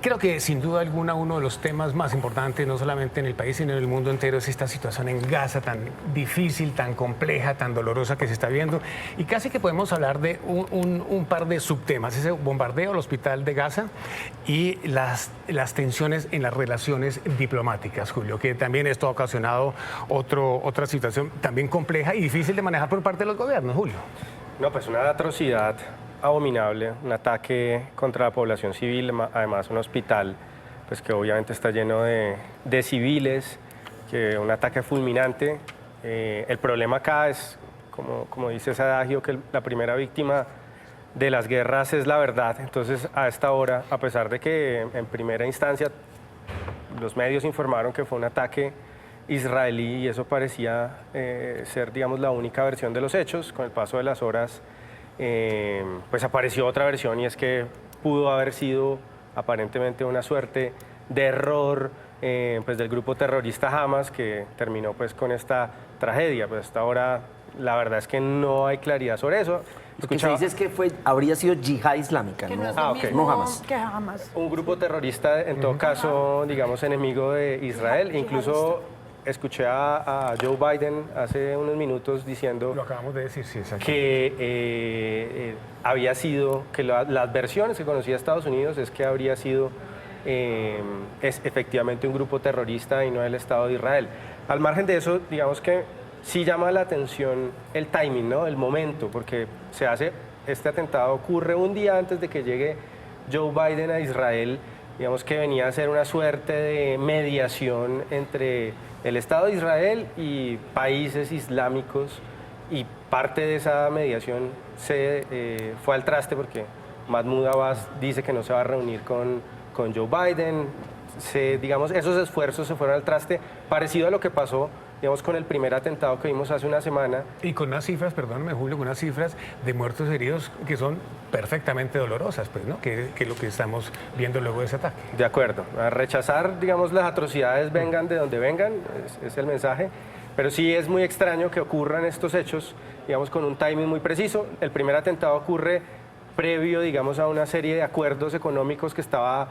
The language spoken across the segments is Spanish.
Creo que sin duda alguna uno de los temas más importantes, no solamente en el país, sino en el mundo entero, es esta situación en Gaza tan difícil, tan compleja, tan dolorosa que se está viendo. Y casi que podemos hablar de un par de subtemas, ese bombardeo al hospital de Gaza y las tensiones en las relaciones diplomáticas, Julio, que también esto ha ocasionado otra situación también compleja y difícil de manejar por parte de los gobiernos, Julio. No, pues una atrocidad abominable, un ataque contra la población civil, además un hospital pues que obviamente está lleno de civiles, que un ataque fulminante. El problema acá es, como dice ese adagio, que la primera víctima de las guerras es la verdad. Entonces, a esta hora, a pesar de que en primera instancia los medios informaron que fue un ataque israelí y eso parecía ser, digamos, la única versión de los hechos, con el paso de las horas pues apareció otra versión y es que pudo haber sido aparentemente una suerte de error pues del grupo terrorista Hamas que terminó pues con esta tragedia. Pues hasta ahora la verdad es que no hay claridad sobre eso. Lo que se dice es que habría sido yihad islámica, Que ¿no? no es lo ok. mismo No Hamas. que Hamas. Un grupo terrorista, en todo caso, digamos, enemigo de Israel. Incluso escuché a Joe Biden hace unos minutos diciendo Lo acabamos de decir, sí, exacto. que había sido, que las versiones que conocía Estados Unidos es que habría sido es efectivamente un grupo terrorista y no el Estado de Israel. Al margen de eso, digamos que sí llama la atención el timing, ¿no? El momento, porque este atentado ocurre un día antes de que llegue Joe Biden a Israel, digamos que venía a ser una suerte de mediación entre el Estado de Israel y países islámicos, y parte de esa mediación se fue al traste porque Mahmoud Abbas dice que no se va a reunir con Joe Biden. Digamos, esos esfuerzos se fueron al traste, parecido a lo que pasó, digamos, con el primer atentado que vimos hace una semana. Y con unas cifras, perdóname Julio, con unas cifras de muertos heridos que son perfectamente dolorosas, pues, ¿no? Que es lo que estamos viendo luego de ese ataque. De acuerdo, a rechazar, digamos, las atrocidades vengan de donde vengan, es el mensaje, pero sí es muy extraño que ocurran estos hechos, digamos, con un timing muy preciso. El primer atentado ocurre previo, digamos, a una serie de acuerdos económicos que estaba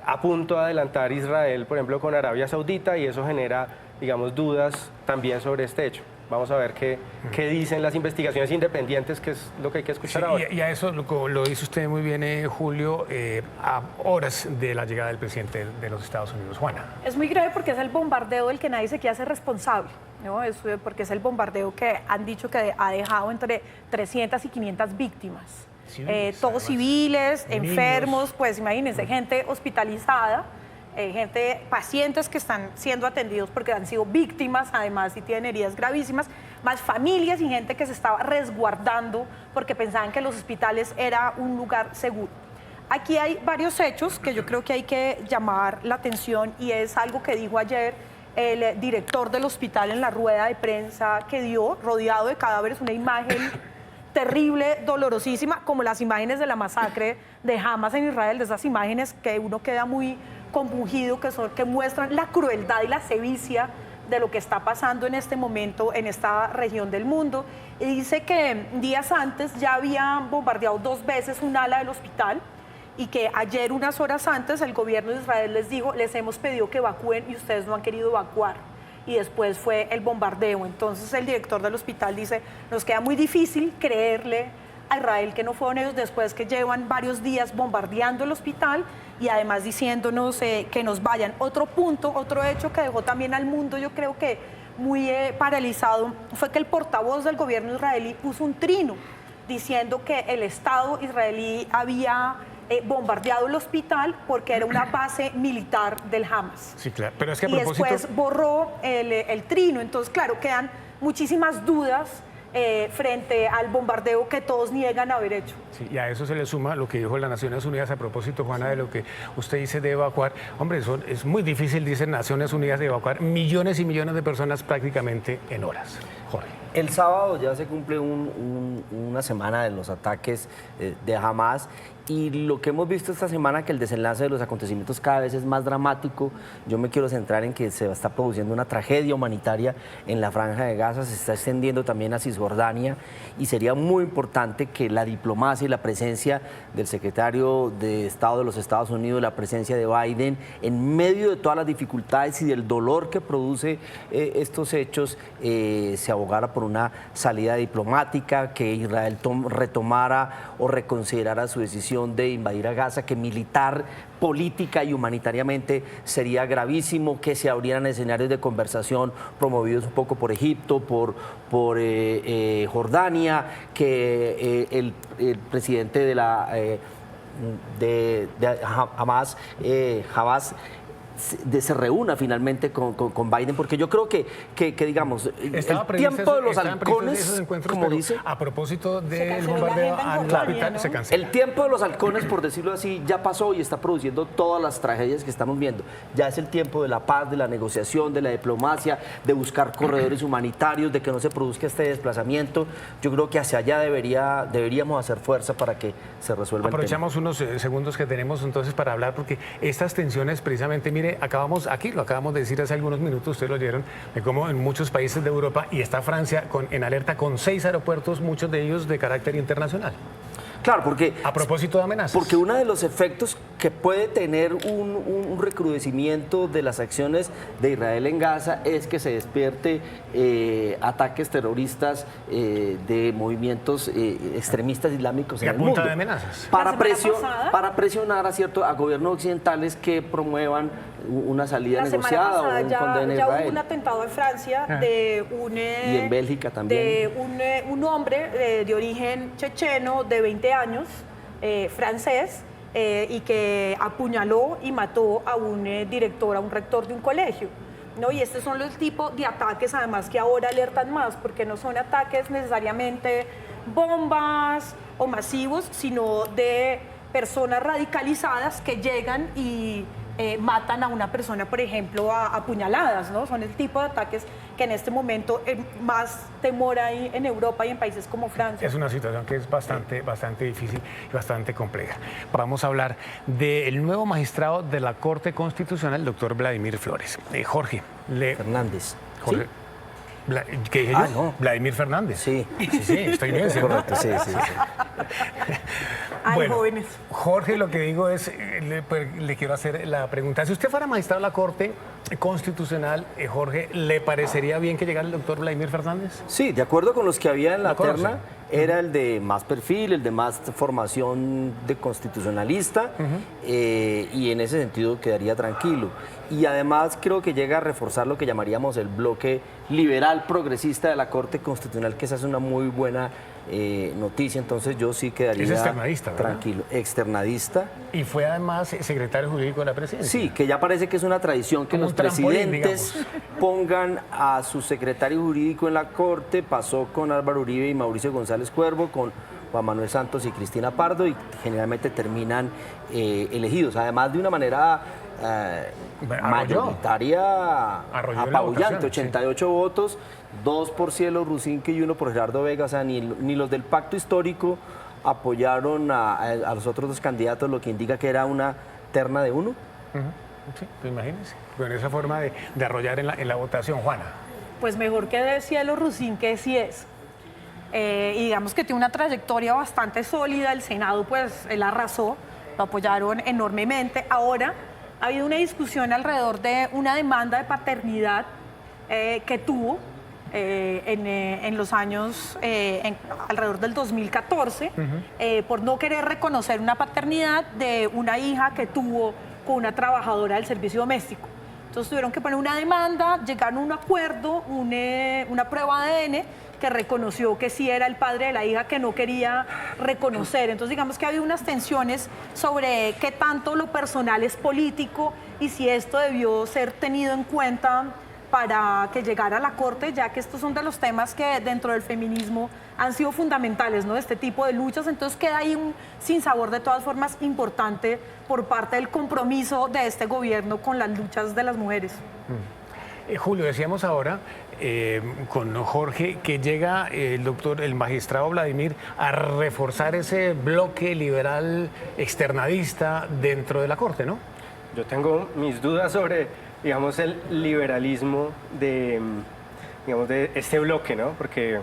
a punto de adelantar Israel, por ejemplo, con Arabia Saudita, y eso genera, digamos, dudas también sobre este hecho. Vamos a ver qué dicen las investigaciones independientes, que es lo que hay que escuchar ahora. Y a eso lo dice usted muy bien, Julio, a horas de la llegada del presidente de los Estados Unidos. Juana. Es muy grave porque es el bombardeo del que nadie se quiere hacer responsable, ¿no? Porque es el bombardeo que han dicho que ha dejado entre 300 y 500 víctimas. Civiles, Todos además. Civiles, Niños. enfermos, pues imagínense, gente hospitalizada, pacientes que están siendo atendidos porque han sido víctimas, además y tienen heridas gravísimas, más familias y gente que se estaba resguardando porque pensaban que los hospitales era un lugar seguro. Aquí hay varios hechos que yo creo que hay que llamar la atención y es algo que dijo ayer el director del hospital en la rueda de prensa que dio, rodeado de cadáveres, una imagen terrible, dolorosísima, como las imágenes de la masacre de Hamas en Israel, de esas imágenes que uno queda muy compungido, que muestran la crueldad y la sevicia de lo que está pasando en este momento en esta región del mundo. Y dice que días antes ya habían bombardeado 2 veces un ala del hospital y que ayer, unas horas antes, el gobierno de Israel les dijo, les hemos pedido que evacúen y ustedes no han querido evacuar. Y después fue el bombardeo. Entonces el director del hospital dice, nos queda muy difícil creerle a Israel que no fueron ellos después que llevan varios días bombardeando el hospital y además diciéndonos que nos vayan. Otro punto, otro hecho que dejó también al mundo, yo creo que muy paralizado, fue que el portavoz del gobierno israelí puso un trino diciendo que el Estado israelí había bombardeado el hospital porque era una base militar del Hamas. Sí, claro. Pero es que a Y propósito... después borró el trino. Entonces, claro, quedan muchísimas dudas frente al bombardeo que todos niegan haber hecho. Sí, y a eso se le suma lo que dijo las Naciones Unidas a propósito, Juana, de lo que usted dice de evacuar. Hombre, es muy difícil, dicen Naciones Unidas, de evacuar millones y millones de personas prácticamente en horas. Jorge. El sábado ya se cumple una semana de los ataques de Hamas Y lo que hemos visto esta semana, que el desenlace de los acontecimientos cada vez es más dramático. Yo me quiero centrar en que se está produciendo una tragedia humanitaria en la Franja de Gaza, se está extendiendo también a Cisjordania, y sería muy importante que la diplomacia y la presencia del secretario de Estado de los Estados Unidos, la presencia de Biden, en medio de todas las dificultades y del dolor que produce estos hechos, se abogara por una salida diplomática, que Israel retomara o reconsiderara su decisión de invadir a Gaza, que militar, política y humanitariamente sería gravísimo, que se abrieran escenarios de conversación promovidos un poco por Egipto, por Jordania, que el presidente de la Hamas se reúna finalmente con Biden, porque yo creo que digamos, el tiempo de los halcones, como dice, a propósito del bombardeo al hospital, ¿no? Se cancela. El tiempo de los halcones, por decirlo así, ya pasó y está produciendo todas las tragedias que estamos viendo. Ya es el tiempo de la paz, de la negociación, de la diplomacia, de buscar corredores humanitarios, de que no se produzca este desplazamiento. Yo creo que hacia allá deberíamos hacer fuerza para que se resuelva el tema. Aprovechamos unos segundos que tenemos entonces para hablar, porque estas tensiones precisamente, mire, lo acabamos de decir hace algunos minutos, ustedes lo oyeron, de cómo en muchos países de Europa, y está Francia en alerta con 6 aeropuertos, muchos de ellos de carácter internacional. Claro, porque... A propósito de amenazas. Porque uno de los efectos que puede tener un recrudecimiento de las acciones de Israel en Gaza es que se despierte ataques terroristas de movimientos extremistas islámicos en el mundo. De amenazas. Para presionar a gobiernos occidentales que promuevan una salida negociada o un condena a Israel. Ya hubo un atentado en Francia y en Bélgica también. De un hombre de origen checheno de 20 años, francés, y que apuñaló y mató a un director, a un rector de un colegio, ¿no? Y estos son los tipos de ataques, además, que ahora alertan más, porque no son ataques necesariamente bombas o masivos, sino de personas radicalizadas que llegan y matan a una persona, por ejemplo, a puñaladas, ¿no? Son el tipo de ataques que en este momento más temor hay en Europa y en países como Francia. Es una situación que es bastante difícil y bastante compleja. Vamos a hablar del nuevo magistrado de la Corte Constitucional, el doctor Vladimir Flores. Jorge. Fernández. Jorge. ¿Sí? ¿Qué dije yo? No. Vladimir Fernández. Sí, estoy bien, ¿sí? Correcto, sí. Bueno, jóvenes. Jorge, lo que digo es, le quiero hacer la pregunta. Si usted fuera magistrado de la Corte Constitucional, Jorge, ¿le parecería bien que llegara el doctor Vladimir Fernández? Sí, de acuerdo con los que había en la terna, era el de más perfil, el de más formación de constitucionalista, y en ese sentido quedaría tranquilo. Y además creo que llega a reforzar lo que llamaríamos el bloque liberal progresista de la Corte Constitucional, que esa es una muy buena noticia. Entonces yo sí quedaría tranquilo. Externadista. Y fue además secretario jurídico de la presidencia. Sí, que ya parece que es una tradición que los presidentes pongan a su secretario jurídico en la Corte. Pasó con Álvaro Uribe y Mauricio González Cuervo, con Juan Manuel Santos y Cristina Pardo, y generalmente terminan elegidos, además de una manera mayoritaria, apabullante, 88 votos, 2 por Cielo Rusinque y 1 por Gerardo Vega. O sea, ni los del pacto histórico apoyaron a los otros dos candidatos, lo que indica que era una terna de uno. Sí, pues imagínense, con esa forma de arrollar en la votación. Juana. Pues mejor que de Cielo Rusinque sí es. Y digamos que tiene una trayectoria bastante sólida. El Senado, pues, él arrasó, lo apoyaron enormemente. Ahora ha habido una discusión alrededor de una demanda de paternidad que tuvo en los años, alrededor del 2014, por no querer reconocer una paternidad de una hija que tuvo con una trabajadora del servicio doméstico. Entonces tuvieron que poner una demanda, llegaron a un acuerdo, una prueba de ADN que reconoció que sí era el padre de la hija, que no quería reconocer. Entonces digamos que ha habido unas tensiones sobre qué tanto lo personal es político y si esto debió ser tenido en cuenta para que llegara a la Corte, ya que estos son de los temas que dentro del feminismo han sido fundamentales, ¿no? Este tipo de luchas. Entonces queda ahí un sinsabor de todas formas importante por parte del compromiso de este gobierno con las luchas de las mujeres. Julio, decíamos ahora con Jorge que llega el magistrado Vladimir a reforzar ese bloque liberal externadista dentro de la Corte, ¿no? Yo tengo mis dudas sobre, digamos, el liberalismo digamos, de este bloque, ¿no? Porque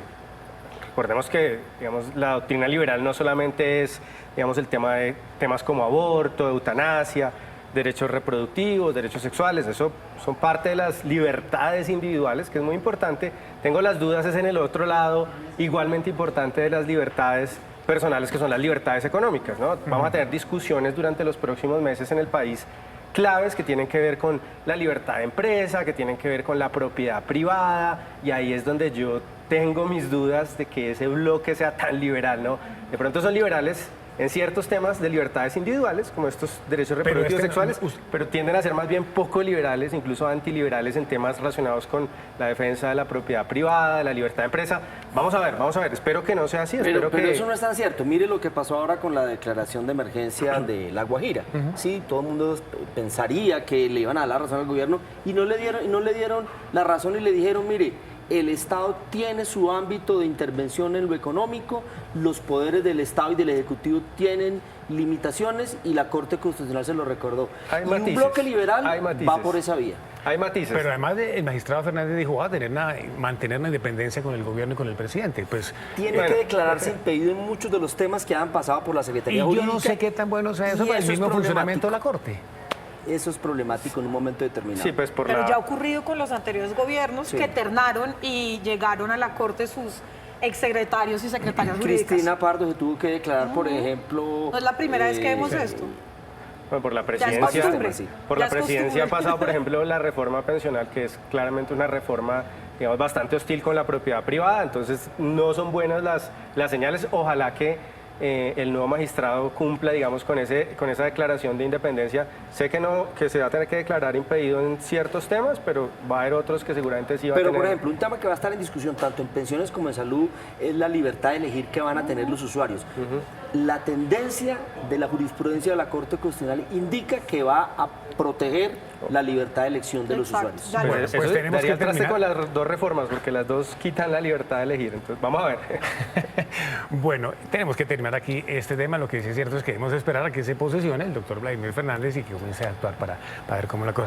recordemos que, digamos, la doctrina liberal no solamente es, digamos, el tema de temas como aborto, eutanasia, derechos reproductivos, derechos sexuales, eso son parte de las libertades individuales, que es muy importante. Tengo las dudas es en el otro lado, igualmente importante, de las libertades personales, que son las libertades económicas, ¿no? Vamos a tener discusiones durante los próximos meses en el país claves que tienen que ver con la libertad de empresa, que tienen que ver con la propiedad privada, y ahí es donde yo tengo mis dudas de que ese bloque sea tan liberal, ¿no? De pronto son liberales en ciertos temas de libertades individuales, como estos derechos reproductivos sexuales, pero tienden a ser más bien poco liberales, incluso antiliberales en temas relacionados con la defensa de la propiedad privada, de la libertad de empresa. Vamos a ver, espero que no sea así. Pero eso no es tan cierto. Mire lo que pasó ahora con la declaración de emergencia de La Guajira. Sí, todo el mundo pensaría que le iban a dar la razón al gobierno y no le dieron la razón y le dijeron, mire, el Estado tiene su ámbito de intervención en lo económico, los poderes del Estado y del Ejecutivo tienen limitaciones y la Corte Constitucional se lo recordó. Hay y matices, un bloque liberal hay matices. va por esa vía. Hay matices. Pero además el magistrado Fernández dijo, va a mantener una independencia con el gobierno y con el presidente. Pues, Tiene que declararse impedido en muchos de los temas que han pasado por la Secretaría y yo Jurídica. no sé qué tan bueno sea eso y para el eso es mismo funcionamiento de la problemático. Corte. Eso es problemático en un momento determinado. Sí, pues Pero ya ha ocurrido con los anteriores gobiernos Sí. que ternaron y llegaron a la Corte sus exsecretarios y secretarias jurídicas. Cristina Pardo se tuvo que declarar, por ejemplo... No es la primera vez que vemos esto. Bueno, por la Ya es presidencia, costumbre. por Ya la es presidencia ha costumbre. pasado, por ejemplo, la reforma pensional, que es claramente una reforma, digamos, bastante hostil con la propiedad privada, entonces no son buenas las señales. Ojalá que el nuevo magistrado cumpla, digamos, con esa declaración de independencia. Sé que se va a tener que declarar impedido en ciertos temas, pero va a haber otros que seguramente sí va a Pero, tener. por ejemplo, un tema que va a estar en discusión tanto en pensiones como en salud es la libertad de elegir qué van a tener los usuarios. La tendencia de la jurisprudencia de la Corte Constitucional indica que va a proteger la libertad de elección de los Exacto. usuarios. Ya Pues, Eso tenemos daría que traste terminar. con las dos reformas, porque las dos quitan la libertad de elegir. Entonces, vamos a ver. Bueno, tenemos que terminar aquí este tema. Lo que sí es cierto es que debemos esperar a que se posesione el doctor Vladimir Fernández y que comience a actuar para ver cómo la cosa.